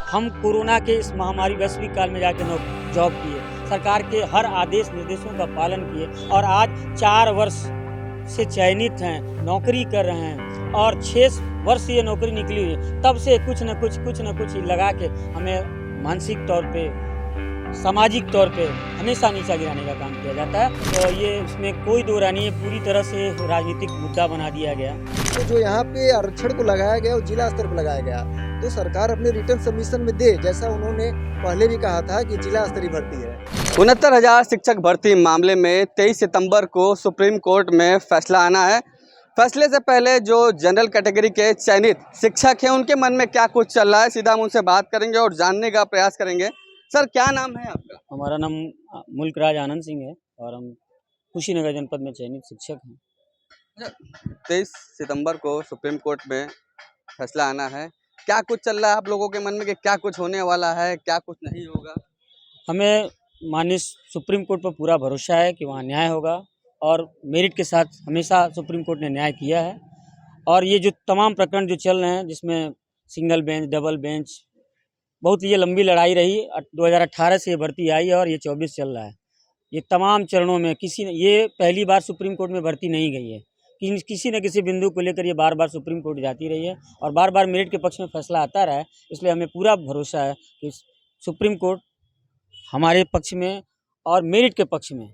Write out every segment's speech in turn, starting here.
हम कोरोना के इस महामारी वैश्विक काल में जाके जॉब किए, सरकार के हर आदेश निर्देशों का पालन किए और आज 4 वर्ष से चयनित हैं, नौकरी कर रहे हैं और 6 वर्ष ये नौकरी निकली हुई है। तब से कुछ न कुछ लगा के हमें मानसिक तौर पे, सामाजिक तौर पे हमेशा नीचा गिराने का काम किया जाता है। तो ये इसमें कोई दो राय नहीं है, पूरी तरह से राजनीतिक मुद्दा बना दिया गया। तो जो यहाँ पे आरक्षण को लगाया गया वो जिला स्तर पर लगाया गया, तो सरकार अपने रिटर्न सबमिशन में दे, जैसा उन्होंने पहले भी कहा था कि जिला स्तरीय भर्ती है। 69,000 शिक्षक भर्ती मामले में 23 सितंबर को सुप्रीम कोर्ट में फैसला आना है। फैसले से पहले जो जनरल कैटेगरी के चयनित शिक्षक हैं उनके मन में क्या कुछ चल रहा है, सीधा हम उनसे बात करेंगे और जानने का प्रयास करेंगे। सर, क्या नाम है आपका? हमारा नाम मुल्कराज आनंद सिंह है और हम कुशीनगर जनपद में चयनित शिक्षक हैं। 23 सितंबर को सुप्रीम कोर्ट में फैसला आना है, क्या कुछ चल रहा है आप लोगों के मन में कि क्या कुछ होने वाला है, क्या कुछ नहीं होगा? हमें माननीय सुप्रीम कोर्ट पर पूरा भरोसा है कि वहाँ न्याय होगा और मेरिट के साथ हमेशा सुप्रीम कोर्ट ने न्याय किया है। और ये जो तमाम प्रकरण जो चल रहे हैं, जिसमें सिंगल बेंच, डबल बेंच, बहुत ये लंबी लड़ाई रही। 2018 से ये भर्ती आई और ये 24 चल रहा है। ये तमाम चरणों में ये पहली बार सुप्रीम कोर्ट में भर्ती नहीं गई है, किसी न किसी बिंदु को लेकर ये बार बार सुप्रीम कोर्ट जाती रही है और बार बार मेरिट के पक्ष में फैसला आता रहा है। इसलिए हमें पूरा भरोसा है कि सुप्रीम कोर्ट हमारे पक्ष में और मेरिट के पक्ष में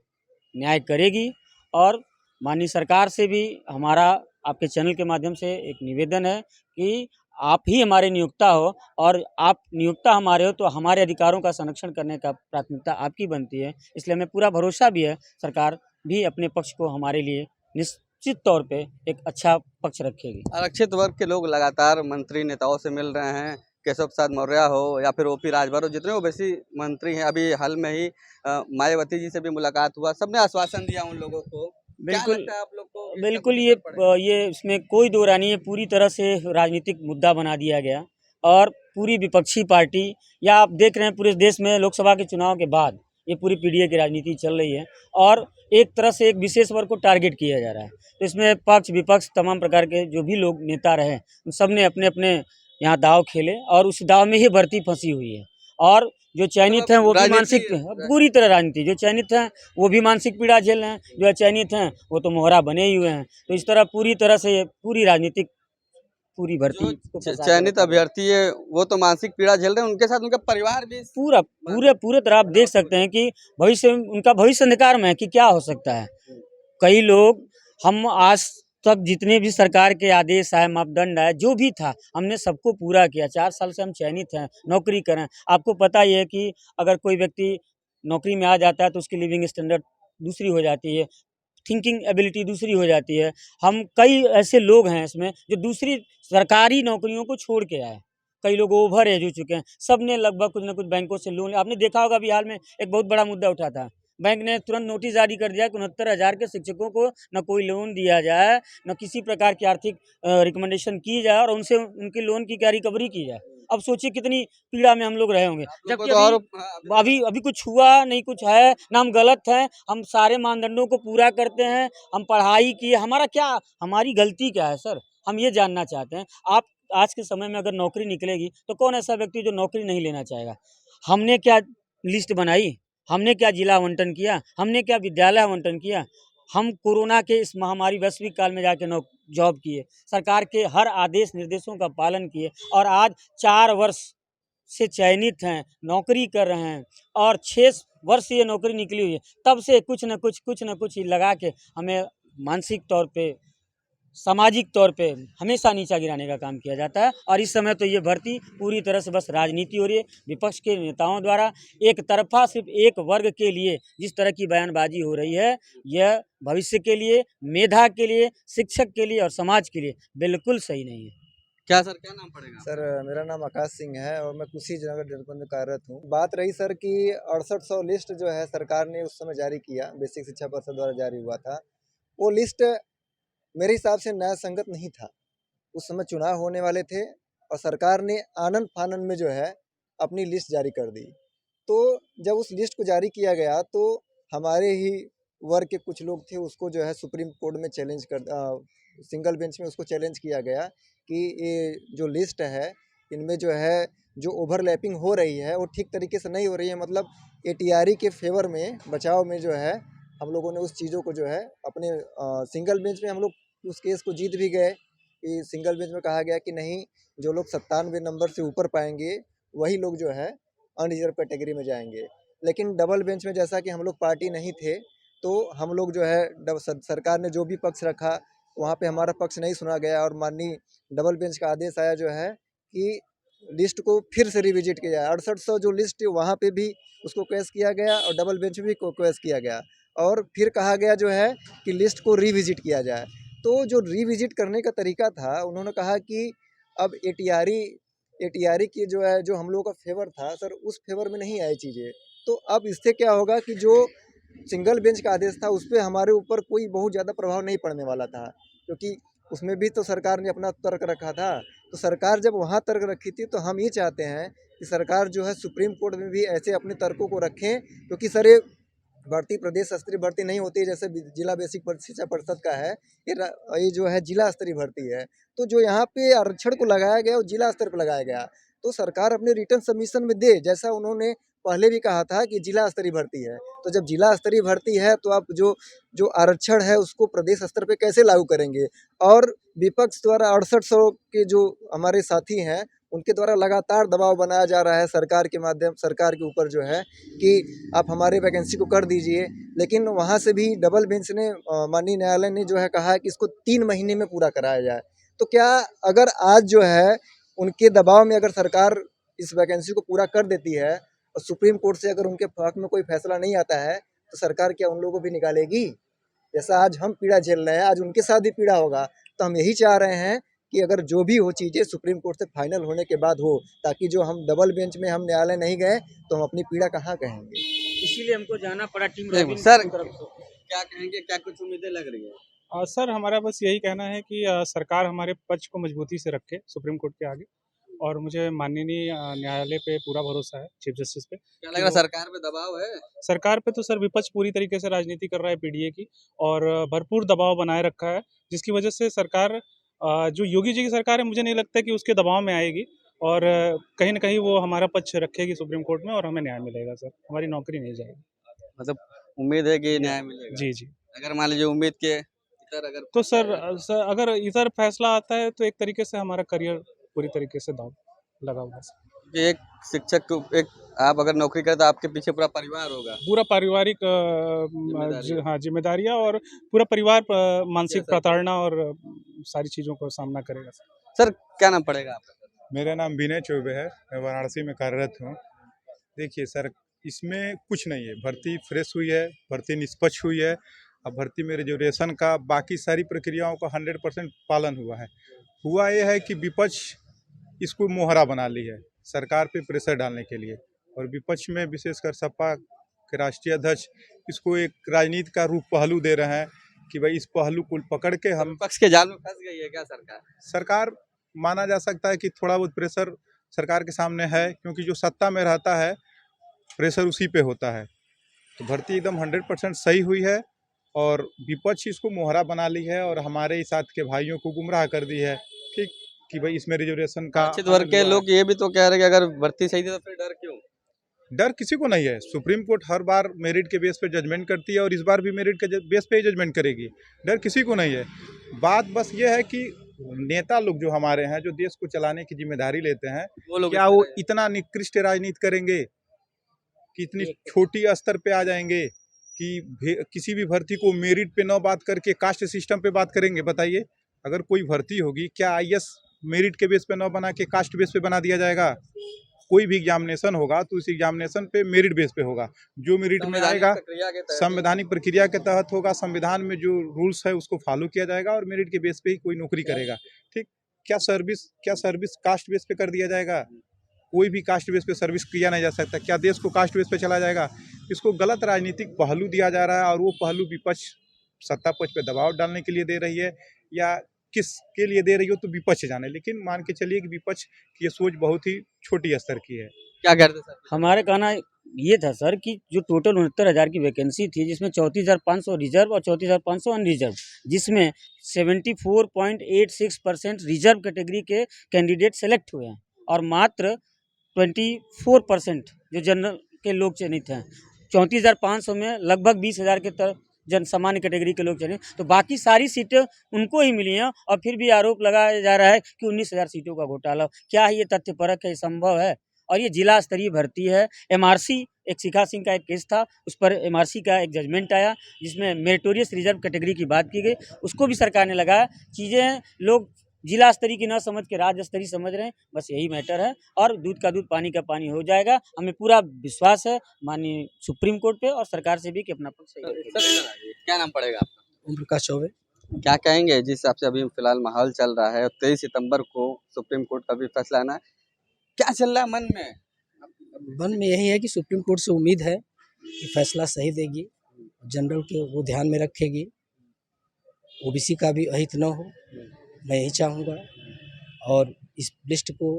न्याय करेगी। और माननीय सरकार से भी हमारा आपके चैनल के माध्यम से एक निवेदन है कि आप ही हमारे नियोक्ता हो और आप नियोक्ता हमारे हो तो हमारे अधिकारों का संरक्षण करने का प्राथमिकता आपकी बनती है। इसलिए हमें पूरा भरोसा भी है, सरकार भी अपने पक्ष को हमारे लिए निश्चित तौर पे एक अच्छा पक्ष रखेगी। आरक्षित वर्ग के लोग लगातार मंत्री नेताओं से मिल रहे हैं, केशव प्रसाद मौर्य हो या फिर ओपी राजभर हो, जितने ओबीसी मंत्री हैं। अभी हाल में ही मायावती जी से भी मुलाकात हुआ, सबने आश्वासन दिया उन लोगों को। बिल्कुल, क्या लगता है आप लोग को? बिल्कुल ये इसमें कोई दो राय नहीं है, पूरी तरह से राजनीतिक मुद्दा बना दिया गया और पूरी विपक्षी पार्टी, या आप देख रहे हैं पूरे देश में लोकसभा के चुनाव के बाद ये पूरी पीडीए की राजनीति चल रही है और एक तरह से एक विशेष वर्ग को टारगेट किया जा रहा है। तो इसमें पक्ष विपक्ष तमाम प्रकार के जो भी लोग नेता रहे, उन सब ने अपने अपने यहाँ दाव खेले और उस दाव में ही भर्ती फंसी हुई है। और जो चयनित हैं वो भी मानसिक, पूरी तरह राजनीति, जो चयनित हैं वो भी मानसिक पीड़ा झेल रहे हैं, जो अचयनित हैं वो तो मोहरा बने ही हुए हैं। तो इस तरह पूरी तरह से पूरी राजनीतिक पूरी भर्ती चयनित अभ्यर्थी है वो तो मानसिक पीड़ा झेल रहे हैं, उनके साथ उनका परिवार भी पूरे तरह आप देख सकते हैं कि उनका भविष्य अंधकार में है कि क्या हो सकता है। कई लोग, हम आज तक जितने भी सरकार के आदेश आए, मापदंड आए, जो भी था हमने सबको पूरा किया। 4 साल से हम चयनित हैं, नौकरी करें। आपको पता ही है कि अगर कोई व्यक्ति नौकरी में आ जाता है तो उसकी लिविंग स्टैंडर्ड दूसरी हो जाती है, थिंकिंग एबिलिटी दूसरी हो जाती है। हम कई ऐसे लोग हैं इसमें जो दूसरी सरकारी नौकरियों को छोड़ के आए, कई लोग ओवर एज हो चुके हैं। सब ने लगभग कुछ न कुछ बैंकों से लोन, आपने देखा होगा अभी हाल में एक बहुत बड़ा मुद्दा उठा था, बैंक ने तुरंत नोटिस जारी कर दिया कि 69,000 के शिक्षकों को न कोई लोन दिया जाए, न किसी प्रकार की आर्थिक रिकमेंडेशन की जाए और उनसे उनके लोन की क्या रिकवरी की जाए। अब सोचिए कितनी पीड़ा में हम लोग रहे होंगे, जबकि अभी कुछ हुआ नहीं, कुछ है ना, हम गलत हैं। हम सारे मानदंडों को पूरा करते हैं, हम पढ़ाई किए, हमारी गलती क्या है सर, हम ये जानना चाहते हैं। आप आज के समय में अगर नौकरी निकलेगी तो कौन ऐसा व्यक्ति जो नौकरी नहीं लेना चाहेगा। हमने क्या लिस्ट बनाई, हमने क्या जिला आवंटन किया, हमने क्या विद्यालय आवंटन किया। हम कोरोना के इस महामारी वैश्विक काल में जाके जॉब किए, सरकार के हर आदेश निर्देशों का पालन किए और आज 4 वर्ष से चयनित हैं, नौकरी कर रहे हैं और 6 वर्ष से ये नौकरी निकली हुई है। तब से कुछ न कुछ लगा के हमें मानसिक तौर पे, सामाजिक तौर पे हमेशा नीचा गिराने का काम किया जाता है। और इस समय तो ये भर्ती पूरी तरह से बस राजनीति हो रही है, विपक्ष के नेताओं द्वारा एक तरफा सिर्फ एक वर्ग के लिए जिस तरह की बयानबाजी हो रही है, यह भविष्य के लिए, मेधा के लिए, शिक्षक के लिए और समाज के लिए बिल्कुल सही नहीं है। क्या सर, क्या नाम पड़ेगा? सर, मेरा नाम आकाश सिंह है और मैं कुशीनगर जनपद में कार्यरत हूँ। बात रही सर कि 6800 लिस्ट जो है सरकार ने उस समय जारी किया, बेसिक शिक्षा परिषद द्वारा जारी हुआ था। वो लिस्ट मेरे हिसाब से न्याय संगत नहीं था। उस समय चुनाव होने वाले थे और सरकार ने आनन फानन में जो है अपनी लिस्ट जारी कर दी। तो जब उस लिस्ट को जारी किया गया तो हमारे ही वर्ग के कुछ लोग थे, उसको जो है सुप्रीम कोर्ट में चैलेंज सिंगल बेंच में उसको चैलेंज किया गया कि ये जो लिस्ट है इनमें जो है जो ओवरलैपिंग हो रही है वो ठीक तरीके से नहीं हो रही है। मतलब एटीआरई के फेवर में बचाव में जो है हम लोगों ने उस चीज़ों को जो है अपने सिंगल बेंच में हम लोग उस केस को जीत भी गए कि सिंगल बेंच में कहा गया कि नहीं, जो लोग 97 नंबर से ऊपर पाएंगे वही लोग जो है अनरिजर्व कैटेगरी में जाएंगे। लेकिन डबल बेंच में जैसा कि हम लोग पार्टी नहीं थे तो हम लोग जो है सरकार ने जो भी पक्ष रखा वहाँ पे हमारा पक्ष नहीं सुना गया और माननीय डबल बेंच का आदेश आया जो है कि लिस्ट को फिर से रिविजिट किया जाए। 6800 जो लिस्ट वहाँ पे भी उसको क्वेश किया गया और डबल बेंच में भी क्वेश किया गया और फिर कहा गया जो है कि लिस्ट को रिविजिट किया जाए। तो जो रिविजिट करने का तरीका था उन्होंने कहा कि अब एटीआरई की जो है जो हम लोगों का फेवर था सर उस फेवर में नहीं आई चीज़ें। तो अब इससे क्या होगा कि जो सिंगल बेंच का आदेश था उस पर हमारे ऊपर कोई बहुत ज़्यादा प्रभाव नहीं पड़ने वाला था, क्योंकि उसमें भी तो सरकार ने अपना तर्क रखा था। तो सरकार जब वहाँ तर्क रखी थी तो हम ये चाहते हैं कि सरकार जो है सुप्रीम कोर्ट में भी ऐसे अपने तर्कों को रखें, क्योंकि सर ये भर्ती प्रदेश स्तरीय भर्ती नहीं होती है जैसे जिला बेसिक शिक्षा परिषद का है, ये जो है जिला स्तरीय भर्ती है। तो जो यहाँ पे आरक्षण को लगाया गया वो जिला स्तर पर लगाया गया। तो सरकार अपने रिटर्न सबमिशन में दे, जैसा उन्होंने पहले भी कहा था कि जिला स्तरीय भर्ती है। तो जब जिला स्तरीय भर्ती है तो आप जो आरक्षण है उसको प्रदेश स्तर पे कैसे लागू करेंगे। और विपक्ष द्वारा 6800 के जो हमारे साथी हैं उनके द्वारा लगातार दबाव बनाया जा रहा है सरकार के ऊपर जो है कि आप हमारे वैकेंसी को कर दीजिए। लेकिन वहाँ से भी डबल बेंच ने माननीय न्यायालय ने जो है कहा कि इसको 3 महीने में पूरा कराया जाए। तो क्या अगर आज जो है उनके दबाव में अगर सरकार इस वैकेंसी को पूरा कर देती है और सुप्रीम कोर्ट से अगर उनके हक में कोई फैसला नहीं आता है तो सरकार क्या उन लोगों को भी निकालेगी? जैसा आज हम पीड़ा झेल रहे हैं आज उनके साथ भी पीड़ा होगा। तो हम यही चाह रहे हैं कि अगर जो भी हो चीज़ें सुप्रीम कोर्ट से फाइनल होने के बाद हो, ताकि जो हम डबल बेंच में हम न्यायालय नहीं गए तो हम अपनी पीड़ा कहाँ कहेंगे। इसीलिए हमको जाना पड़ा टीम नहीं, रॉबिन सर, की तरफ से। क्या कहेंगे, क्या कुछ उम्मीदें लग रही है? सर हमारा बस यही कहना है कि सरकार हमारे पक्ष को मजबूती से रखे सुप्रीम कोर्ट के आगे, और मुझे माननीय न्यायालय पे पूरा भरोसा है, चीफ जस्टिस पे। क्या लग रहा है सरकार पे दबाव है? सरकार पे तो सर विपक्ष पूरी तरीके से राजनीति कर रहा है पीडीए की, और भरपूर दबाव बनाए रखा है, जिसकी वजह से सरकार जो योगी जी की सरकार है मुझे नहीं लगता कि उसके दबाव में आएगी, और कहीं ना कहीं वो हमारा पक्ष रखेगी सुप्रीम कोर्ट में और हमें न्याय मिलेगा सर, हमारी नौकरी नहीं जाएगी। मतलब उम्मीद है कि न्याय मिलेगा? जी जी। अगर मान लीजिए उम्मीद के इधर अगर तो सर अगर इधर फैसला आता है तो एक तरीके से हमारा करियर पूरी तरीके से दांव लगा हुआ है सर। कि एक शिक्षक को एक आप अगर नौकरी करें तो आपके पीछे पूरा परिवार होगा, पूरा पारिवारिक हाँ जिम्मेदारियाँ, और पूरा परिवार मानसिक प्रताड़ना और सारी चीज़ों का सामना करेगा सर। सर क्या नाम पड़ेगा आपका? मेरा नाम विनय चौबे है, मैं वाराणसी में कार्यरत हूँ। देखिए सर, इसमें कुछ नहीं है, भर्ती फ्रेश हुई है, भर्ती निष्पक्ष हुई है। अब भर्ती में रिजर्वेशन का बाकी सारी प्रक्रियाओं का 100% पालन हुआ है। हुआ ये है कि विपक्ष इसको मोहरा बना ली है सरकार पे प्रेशर डालने के लिए, और विपक्ष में विशेषकर सपा के राष्ट्रीय अध्यक्ष इसको एक राजनीति का रूप पहलू दे रहे हैं कि भाई इस पहलू को पकड़ के हम विपक्ष के जाल में फंस गई है क्या सरकार माना जा सकता है कि थोड़ा बहुत प्रेशर सरकार के सामने है, क्योंकि जो सत्ता में रहता है प्रेशर उसी पे होता है। तो भर्ती एकदम 100% सही हुई है और विपक्ष इसको मोहरा बना ली है और हमारे ही साथ के भाइयों को गुमराह कर दी है, ठीक, कि भाई इसमें रिजर्वेशन का वंचित वर्ग के लोग ये भी तो कह रहे हैं कि अगर भर्ती सही थी तो फिर डर क्यों? डर किसी को नहीं है। सुप्रीम कोर्ट हर बार मेरिट के बेस पे जजमेंट करती है और इस बार भी मेरिट के बेस पे ही जजमेंट करेगी। डर किसी को नहीं है। बात बस ये है कि नेता लोग जो हमारे हैं, जो देश को चलाने की जिम्मेदारी लेते हैं, वो लोग क्या वो इतना निकृष्ट राजनीति करेंगे कि इतनी छोटी स्तर पे आ जाएंगे कि किसी भी भर्ती को मेरिट पे न बात करके कास्ट सिस्टम पे बात करेंगे? बताइए, अगर कोई भर्ती होगी क्या आईएएस मेरिट के बेस पे न बना के कास्ट बेस पे बना दिया जाएगा? कोई भी एग्जामिनेशन होगा तो उस एग्जामिनेशन पे मेरिट बेस पे होगा। जो मेरिट में आएगा संवैधानिक प्रक्रिया के तहत होगा, संविधान में जो रूल्स है उसको फॉलो किया जाएगा और मेरिट के बेस पे ही कोई नौकरी करेगा। ठीक, क्या सर्विस कास्ट बेस पे कर दिया जाएगा? कोई भी कास्ट बेस पे सर्विस किया नहीं जा सकता। क्या देश को कास्ट बेस पे चला जाएगा? इसको गलत राजनीतिक पहलू दिया जा रहा है और वो पहलू विपक्ष सत्ता पक्ष पे दबाव डालने के लिए दे रही है, या किसके लिए दे रही हो तो विपक्ष जाने। लेकिन मान के चलिए कि विपक्ष की ये सोच बहुत ही छोटी स्तर की है। क्या कहते सर? हमारे कहना ये था सर कि जो टोटल 69,000 की वैकेंसी थी, जिसमें 34,500 रिजर्व और 34,500 अनरिजर्व, जिसमें 74.86% रिजर्व कैटेगरी के कैंडिडेट सेलेक्ट हुए हैं और मात्र 24% जो जनरल के लोग चयनित हैं। 34,500 में लगभग 20,000 के तरफ जन सामान्य कैटेगरी के लोग चयनित, तो बाकी सारी सीटें उनको ही मिली हैं और फिर भी आरोप लगाया जा रहा है कि 19,000 सीटों का घोटाला। क्या ये तथ्यपरक है, संभव है? और ये जिला स्तरीय भर्ती है। एमआरसी, एक शिखा सिंह का एक केस था, उस पर एमआरसी का एक जजमेंट आया जिसमें मेरिटोरियस रिजर्व कैटेगरी की बात की गई, उसको भी सरकार ने लगाया। चीज़ें लोग जिला स्तरीय की न समझ के राज्य स्तरीय समझ रहे हैं, बस यही मैटर है। और दूध का दूध पानी का पानी हो जाएगा। हमें पूरा विश्वास है माननीय सुप्रीम कोर्ट पे और सरकार से भी कि अपना पक्ष सही रखेगी। सर इधर आइए, क्या नाम पड़ेगा आपका? ओम प्रकाश चौबे। क्या कहेंगे जिस हिसाब से अभी फिलहाल माहौल चल रहा है और 23 सितंबर को सुप्रीम कोर्ट का भी फैसला आना है, क्या चल रहा है मन में? मन में यही है कि सुप्रीम कोर्ट से उम्मीद है कि फैसला सही देगी, जनरल के वो ध्यान में रखेगी, ओबीसी का भी अहित न हो, मैं यही चाहूँगा। और इस लिस्ट को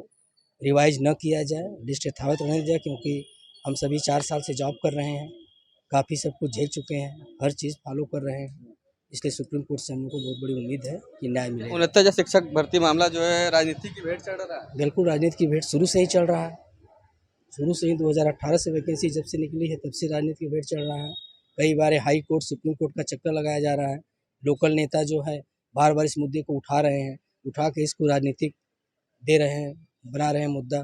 रिवाइज न किया जाए, लिस्ट यथावत रहने दिया, क्योंकि हम सभी 4 साल से जॉब कर रहे हैं, काफ़ी सब कुछ झेल चुके हैं, हर चीज़ फॉलो कर रहे हैं, इसलिए सुप्रीम कोर्ट से हम लोग को बहुत बड़ी उम्मीद है कि न्याय मिलेगा। 69 शिक्षक भर्ती मामला जो है राजनीति की भेंट चढ़ रहा है। बिल्कुल राजनीति की भेंट शुरू से ही चल रहा है, शुरू से ही 2018 से वैकेंसी जब से निकली है तब से राजनीति की भेंट चल रहा है। कई बार हाई कोर्ट सुप्रीम कोर्ट का चक्कर लगाया जा रहा है। लोकल नेता जो है बार बार इस मुद्दे को उठा रहे हैं, उठा के इसको राजनीतिक दे रहे हैं, बना रहे हैं मुद्दा,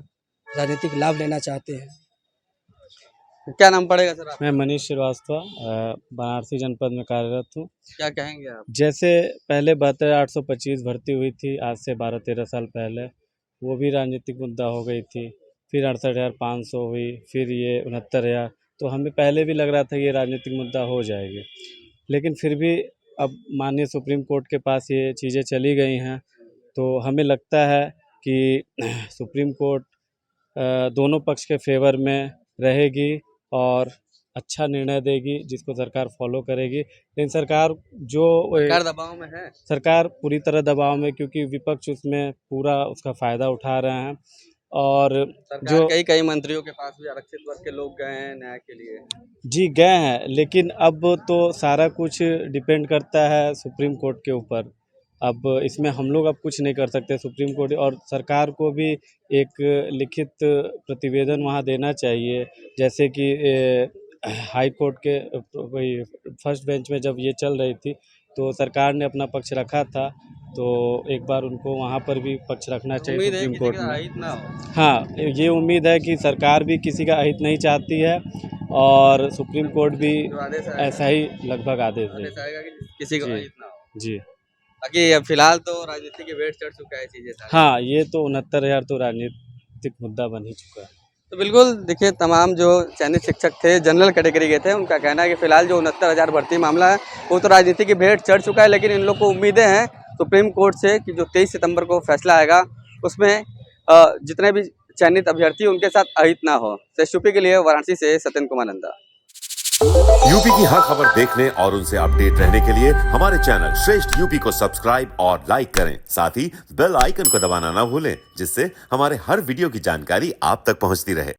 राजनीतिक लाभ लेना चाहते हैं। क्या नाम पड़ेगा सर आपका? मैं मनीष श्रीवास्तव बनारसी जनपद में कार्यरत हूँ। क्या कहेंगे आप? जैसे पहले 72,825 भर्ती हुई थी आज से 12-13 साल पहले, वो भी राजनीतिक मुद्दा हो गई थी। फिर 68,500 हुई, फिर ये 69,000, तो हमें पहले भी लग रहा था ये राजनीतिक मुद्दा हो जाएगी, लेकिन फिर भी अब माननीय सुप्रीम कोर्ट के पास ये चीज़ें चली गई हैं, तो हमें लगता है कि सुप्रीम कोर्ट दोनों पक्ष के फेवर में रहेगी और अच्छा निर्णय देगी जिसको सरकार फॉलो करेगी। लेकिन सरकार सरकार दबाव में है। सरकार पूरी तरह दबाव में, क्योंकि विपक्ष उसमें पूरा उसका फ़ायदा उठा रहे हैं और सरकार कई मंत्रियों के पास भी आरक्षित वर्ग के लोग गए हैं न्याय के लिए। जी गए हैं, लेकिन अब तो सारा कुछ डिपेंड करता है सुप्रीम कोर्ट के ऊपर। अब इसमें हम लोग अब कुछ नहीं कर सकते। सुप्रीम कोर्ट और सरकार को भी एक लिखित प्रतिवेदन वहाँ देना चाहिए, जैसे कि हाई कोर्ट के वही फर्स्ट बेंच में जब ये चल रही थी तो सरकार ने अपना पक्ष रखा था, तो एक बार उनको वहाँ पर भी पक्ष रखना चाहिए सुप्रीम कोर्ट में। हाँ, ये उम्मीद है कि सरकार भी किसी का अहित नहीं चाहती है और सुप्रीम कोर्ट भी ऐसा ही लगभग आदेश देगा कि किसी का अहित ना हो। जी, बाकी अब फिलहाल तो राजनीति की भेंट चढ़ चुका है चीजें सारी। हाँ, ये तो 69,000 तो राजनीतिक मुद्दा बन ही चुका है। तो बिल्कुल देखिए, तमाम जो चयनित शिक्षक थे जनरल कैटेगरी के थे, उनका कहना है कि फिलहाल जो 69,000 भर्ती मामला है वो तो राजनीति की भेंट चढ़ चुका है, लेकिन इन लोग को उम्मीदें हैं सुप्रीम कोर्ट से कि जो 23 सितंबर को फैसला आएगा उसमें जितने भी चयनित अभ्यर्थी उनके साथ अहित ना हो। यूपी के लिए वाराणसी से सत्येंद्र कुमार नंदा। यूपी की हर खबर देखने और उनसे अपडेट रहने के लिए हमारे चैनल श्रेष्ठ यूपी को सब्सक्राइब और लाइक करें। साथ ही बेल आइकन को दबाना ना भूलें, जिससे हमारे हर वीडियो की जानकारी आप तक पहुंचती रहे।